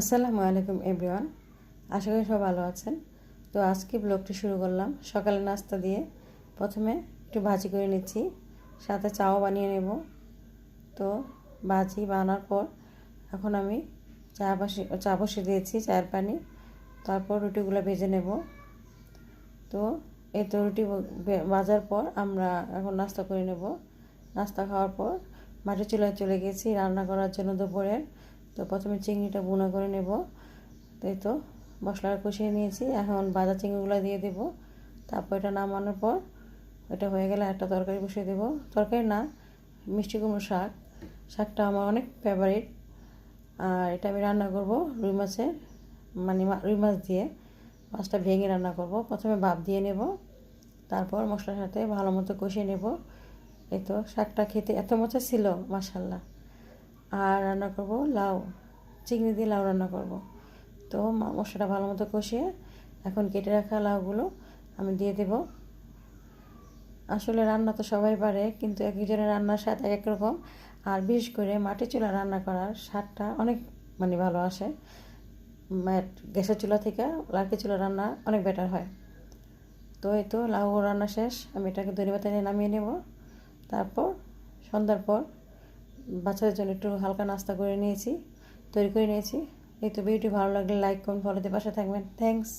আসসালামু আলাইকুম এভরিওয়ান, আশা করি সব ভালো আছেন। তো আজকে ব্লগটি শুরু করলাম সকালে নাস্তা দিয়ে। প্রথমে একটু ভাজি করে নিচ্ছি, সাথে চাও বানিয়ে নেব। তো ভাজি বানানোর পর এখন আমি চা বসিয়ে দিয়েছি, চায়ের পানি। তারপর রুটিগুলো ভেজে নেব। তো এই তো রুটি ভাজার পর আমরা এখন নাস্তা করে নেব। নাস্তা খাওয়ার পর মাটির চুলায় চলে গেছি রান্না করার জন্য দুপুরের। তো প্রথমে চিংড়িটা ভুনা করে নেব। তাই তো মশলাটা কষিয়ে নিয়েছি, এখন ভাজা চিংড়িগুলো দিয়ে দেব। তারপর এটা নামানোর পর এটা হয়ে গেলে একটা তরকারি বসিয়ে দেব। তরকারি না, মিষ্টি কুমড়ো শাক। শাকটা আমার অনেক ফেভারিট। আর এটা আমি রান্না করব রুই মাছের, মানে রুই মাছ দিয়ে। মাছটা ভেঙে রান্না করব। প্রথমে ভাপ দিয়ে নেব, তারপর মশলার সাথে ভালো মতো কষিয়ে নেব। এই তো শাকটা খেতে এত মজা ছিল, মাশাল্লাহ। আর রান্না করব লাউ, চিংড়ি দিয়ে লাউ রান্না করব। তো মশলাটা ভালো মতো কষিয়ে এখন কেটে রাখা লাউগুলো আমি দিয়ে দেব। আসলে রান্না তো সবাই পারে, কিন্তু এক একজনের রান্নার স্বাদ এক এক রকম। আর বিশেষ করে মাটির চুলা রান্না করার স্বাদটা অনেক ভালো আসে। গ্যাসের চুলা থেকে লাকড়ির চুলা রান্না অনেক বেটার হয়। তো এই তো লাউ রান্না শেষ, আমি এটাকে ধনেপাতা নিয়ে নামিয়ে নেব। তারপর সন্ধ্যার পর বাচ্চাদের জন্য একটু হালকা নাস্তা করে নিয়েছি, তৈরি করে নিয়েছি। এই তো ভিডিওটি ভালো লাগলে লাইক করুন, ফলোতে পাশে থাকবেন। থ্যাংকস।